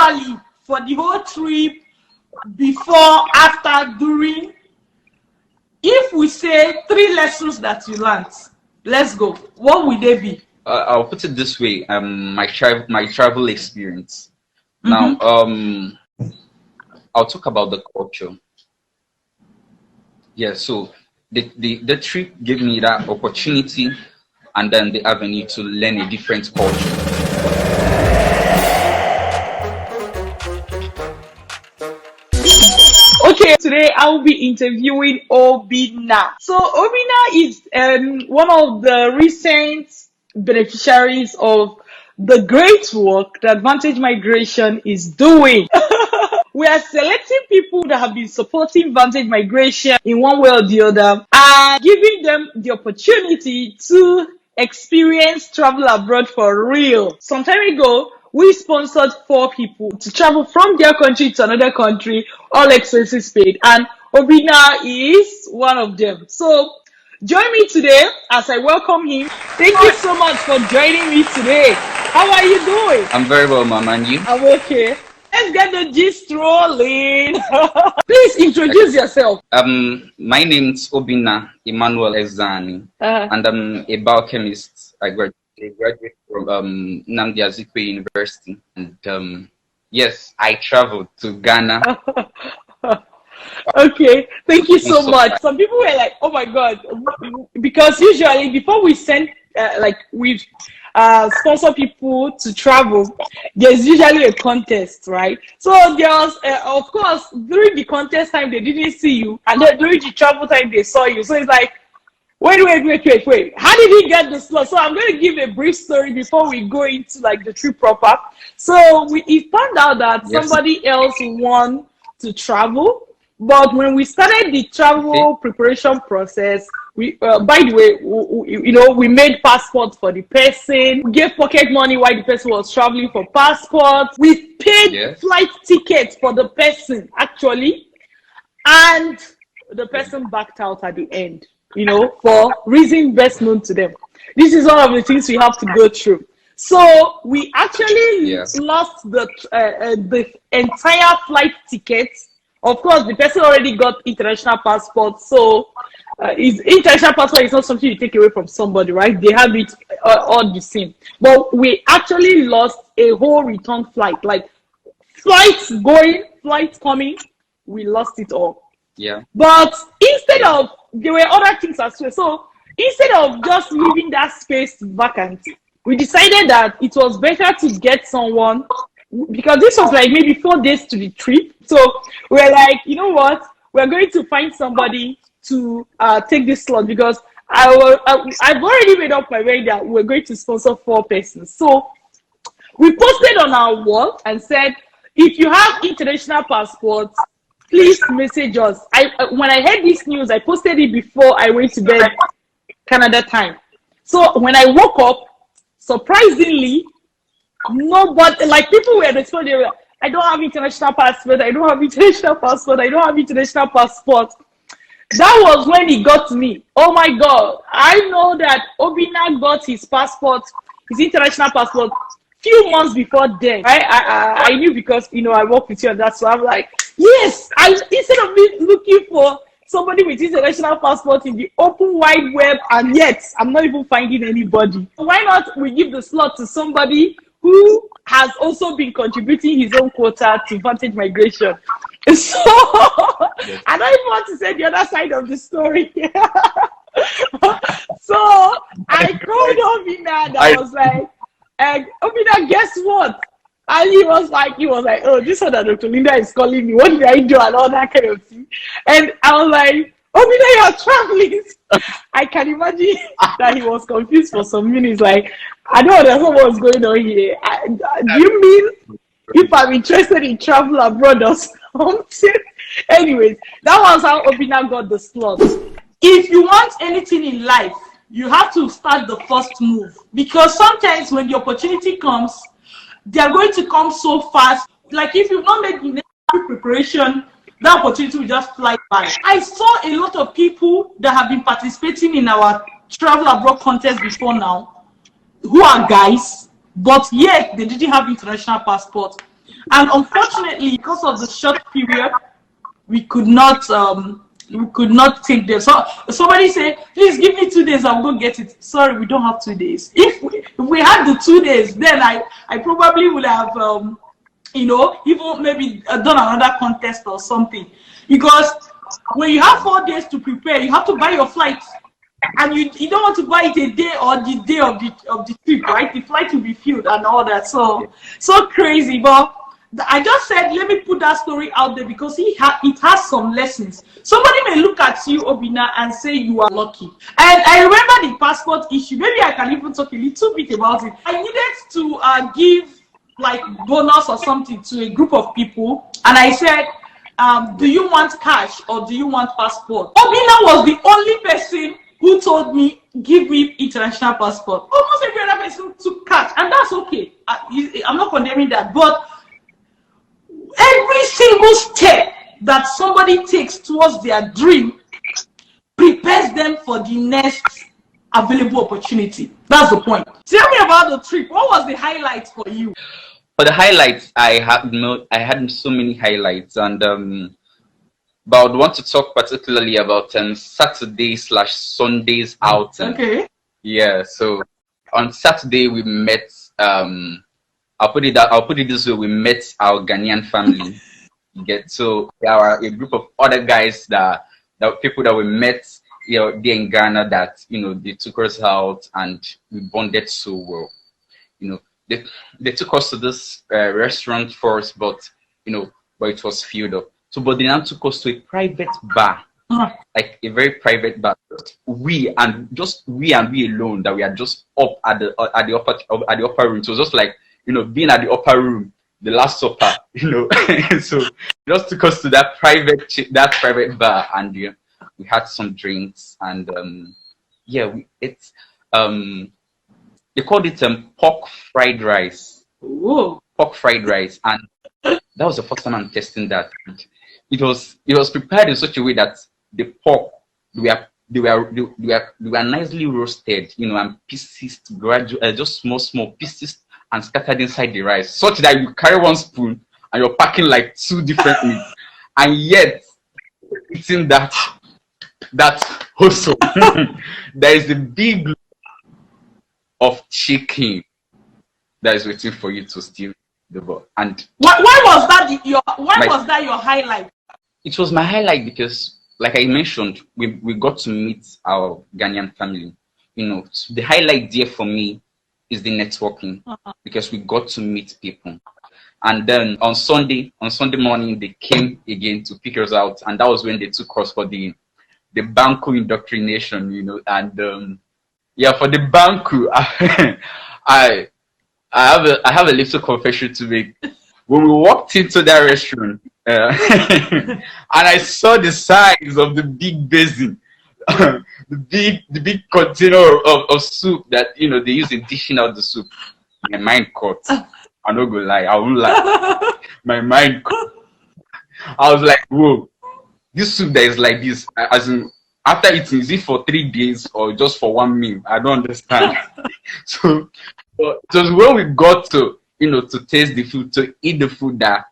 generally for the whole trip, before, after, during, if we say 3 lessons that you learned, let's go. What would they be? I'll put it this way: my travel experience. Now, I'll talk about the culture. Yeah, so the trip gave me that opportunity and then the avenue to learn a different culture. Okay, today I will be interviewing Obinna. So Obinna is one of the recent beneficiaries of the great work that Vantage Migration is doing. We are selecting people that have been supporting Vantage Migration in one way or the other and giving them the opportunity to experience travel abroad for real. Some time ago, we sponsored 4 people to travel from their country to another country, all expenses paid, and Obinna is one of them. So join me today as I welcome him. Thank you so much for joining me today. How are you doing? I'm very well, ma'am, and you? I'm okay. Let's get the gist rolling. Please introduce yourself. My name's Obinna Emmanuel and I'm a biochemist. I graduated from Nnamdi Azikiwe University, and yes, I traveled to Ghana. Okay, thank you so much. Some people were like, "Oh my God," because usually before we send, we sponsor people to travel, there's usually a contest, right? So there's, of course, during the contest time they didn't see you, and then during the travel time they saw you. So it's like, wait. How did he get the slot? So I'm going to give a brief story before we go into like the trip proper. So we found out that somebody else won to travel. But when we started the travel preparation process, we, by the way, we made passports for the person. We gave pocket money while the person was traveling for passports. We paid flight tickets for the person, actually. And the person backed out at the end, for reasons best known to them. This is one of the things we have to go through. So we actually lost the entire flight tickets. Of course, the person already got international passport, so his international passport is not something you take away from somebody, right? They have it all the same. But we actually lost a whole return flight, like flights going, flights coming. We lost it all. Yeah. But instead of, there were other things as well. So instead of just leaving that space vacant, we decided that it was better to get someone, because this was like maybe 4 days to the trip. So we're like, you know what? We're going to find somebody to take this slot, because I've already made up my mind that we're going to sponsor 4 persons. So we posted on our wall and said, if you have international passports, please message us. When I heard this news, I posted it before I went to bed, Canada time. So when I woke up, surprisingly, nobody, like people were responding, I don't have international passport, I don't have international passport, I don't have international passport. That was when he got to me. Oh my God, I know that Obinna got his passport, his international passport, few months before then. I knew because, I work with you and that's so I'm like, yes, instead of me looking for somebody with international passport in the open wide web, and yet I'm not even finding anybody. Why not we give the slot to somebody who has also been contributing his own quota to Vantage Migration? So I don't even want to say the other side of the story. So I called Obinna and I was like, Obinna, guess what? And he was like, oh, this one that Dr. Linda is calling me. What did I do? And all that kind of thing. And I was like, Obinna, you're traveling. I can imagine that he was confused for some minutes. Like, I don't understand what's going on here. Do you mean if I'm interested in travel abroad or something? Anyways, that was how Obinna got the slot. If you want anything in life, you have to start the first move. Because sometimes when the opportunity comes, they are going to come so fast. Like if you've not made the necessary preparation, that opportunity will just fly by. I saw a lot of people that have been participating in our travel abroad contest before now, who are guys, but yet they didn't have international passport. And unfortunately, because of the short period, we could not take them. So somebody said, please give me 2 days, I'll go get it. Sorry, we don't have 2 days. If we had the 2 days, then I probably would have even maybe done another contest or something. Because when you have 4 days to prepare, you have to buy your flight. And you don't want to buy it a day or the day of the trip, right? The flight will be filled and all that. So crazy. But I just said, let me put that story out there because it has some lessons. Somebody may look at you, Obinna, and say you are lucky. And I remember the passport issue. Maybe I can even talk a little bit about it. I needed to give like bonus or something to a group of people. And I said, do you want cash or do you want passport? Obinna was the only person who told me, give me international passport. Almost every other person took cash, and that's okay. I'm not condemning that, but every single step that somebody takes towards their dream prepares them for the next available opportunity. That's the point. Tell me about the trip. What was the highlights for you? For the highlights, I had so many highlights, and but I would want to talk particularly about Saturday/Sundays outing. Okay. Yeah. So on Saturday we met. I'll put it this way: we met our Ghanaian family. So there are a group of other guys that people that we met, there in Ghana that they took us out and we bonded so well. They took us to this restaurant first, but it was filled up. So, but they now took us to a private bar, like a very private bar. We alone, that we are just up at the upper room. So it was just like being at the upper room, the Last Supper, So just took us to that private bar, and we had some drinks, and they called it pork fried rice. Ooh. Pork fried rice, and that was the first time I'm testing that. It was prepared in such a way that the pork they were nicely roasted, and pieces just small pieces, and scattered inside the rice, such that you carry one spoon and you're packing like 2 different meats, and yet eating that also there is a big of chicken that is waiting for you to steal the ball. And why was that your highlight? It was my highlight because, like I mentioned, we got to meet our Ghanaian family. The highlight there for me is the networking, because we got to meet people. And then on Sunday morning, they came again to pick us out, and that was when they took us for the Banku indoctrination, and for the Banku, I have a little confession to make. When we walked into that restaurant, and I saw the size of the big basin, the big container of soup that they use in dishing out the soup, my mind caught. I'm not gonna lie, I won't lie. My mind caught. I was like, whoa, this soup that is like this, as in, after eating, is it for 3 days or just for 1 meal? I don't understand. So it was when we got to to taste the food, to eat the food, that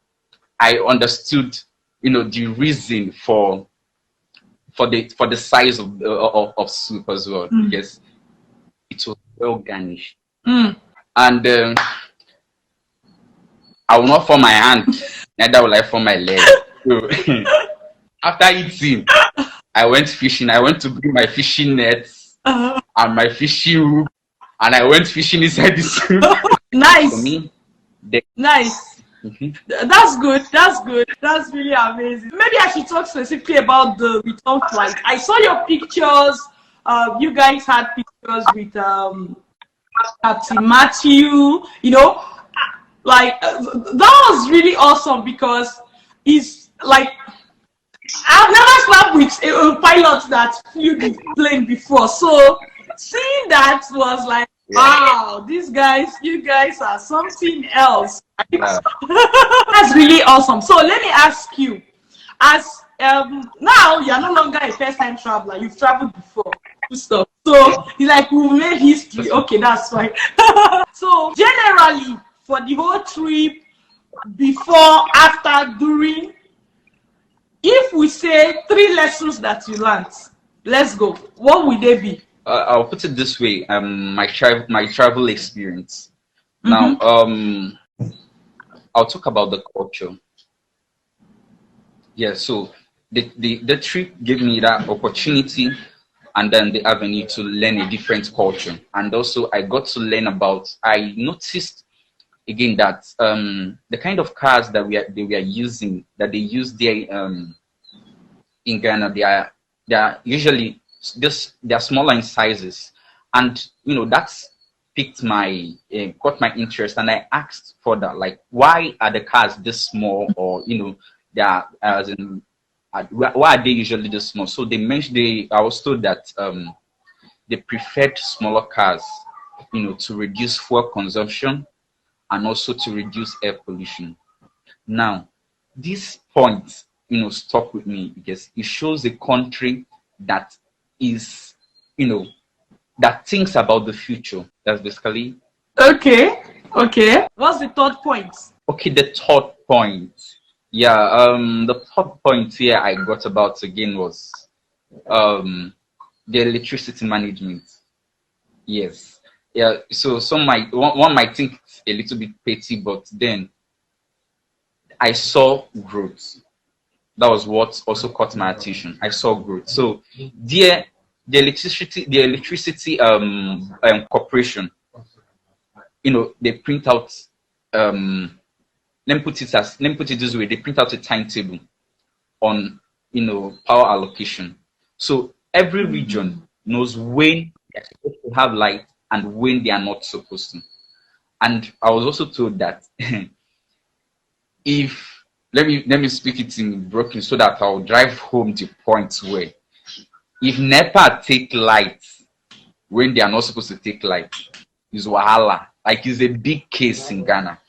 I understood the reason for the size of soup as well. Because it was well garnished. And I will not for my hand, neither will I for my leg. So after eating, I went fishing. I went to bring my fishing nets and my fishing hook, and I went fishing inside the soup. Nice. For me, nice. That's good. That's really amazing. Maybe I should talk specifically about the return flight. I saw your pictures. You guys had pictures with Captain Matthew. That was really awesome, because he's like, I've never slept with a pilot that flew the plane before. So seeing that was like, wow, you guys are something else. That's really awesome. So let me ask you, as now you're no longer a first-time traveler, you've traveled before. So it's like, we made history. Okay, that's fine. So generally, for the whole trip, before, after, during. If we say 3 lessons that you learned, let's go. What would they be? I'll put it this way: my travel experience. Now, I'll talk about the culture. Yeah, so the trip gave me that opportunity and then the avenue to learn a different culture. And also I got to learn about, I noticed again that the kind of cars that they were using, that they use there in Ghana, they are usually they are smaller in sizes. And you know, that's piqued my caught my interest, and I asked for that, like, why are the cars this small? Or you know, they are as in why are they usually this small? So they mentioned, I was told that they preferred smaller cars, you know, to reduce fuel consumption and also to reduce air pollution. Now, this point, you know, stuck with me because it shows a country that is, you know, that thinks about the future. That's basically. Okay. What's the third point? Okay, the third point. Yeah, the third point here I got about again was the electricity management. Yes. Yeah, so one might think it's a little bit petty, but then I saw growth. That was what also caught my attention. I saw growth. So the electricity corporation, you know, they print out let me put it this way: they print out a timetable on, you know, power allocation. So every region knows when they're supposed to have light and when they are not supposed to. And I was also told that if let me speak it in broken so that I'll drive home the point where if NEPA take light when they are not supposed to take light, is wahala. Like, it's a big case in Ghana.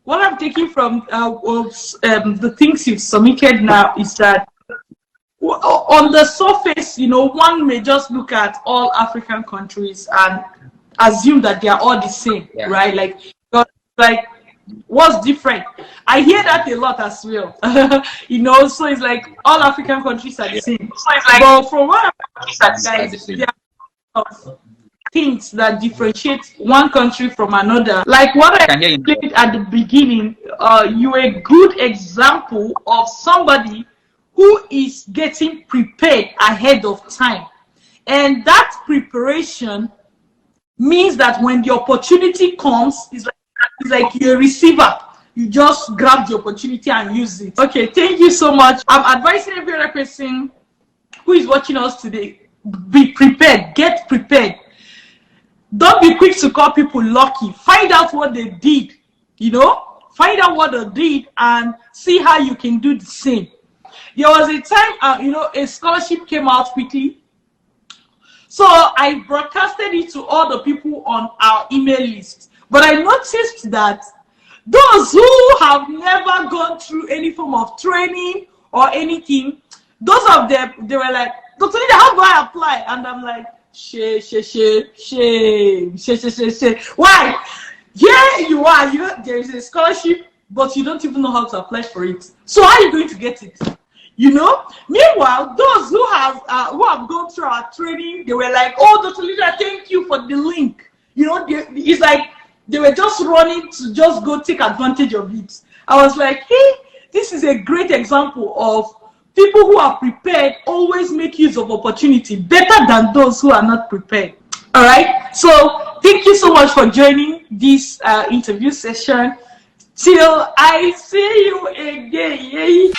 What I'm taking from the things you've submitted now is that on the surface, you know, one may just look at all African countries and assume that they are all the same, right? Like, what's different? I hear that a lot as well. You know, so it's like all African countries are the same. So it's like, but from what there are things that differentiate one country from another. Like what I explained at the beginning, you're a good example of somebody who is getting prepared ahead of time. And that preparation means that when the opportunity comes, it's like you're a receiver. You just grab the opportunity and use it. Okay, thank you so much. I'm advising every other person who is watching us today, be prepared, get prepared. Don't be quick to call people lucky. Find out what they did, you know, find out what they did and see how you can do the same. There was a time, you know, a scholarship came out quickly. So I broadcasted it to all the people on our email list. But I noticed that those who have never gone through any form of training or anything, those of them, they were like, Dr. Linda, how do I apply? And I'm like, shame. Why? Here you are, you know, there is a scholarship, but you don't even know how to apply for it. So how are you going to get it? You know? Meanwhile, those who have gone through our training, they were like, oh, Dr. Linda, thank you for the link. You know, it's like they were just running to just go take advantage of it. I was like, hey, this is a great example of people who are prepared always make use of opportunity better than those who are not prepared. All right. So thank you so much for joining this interview session. Till I see you again.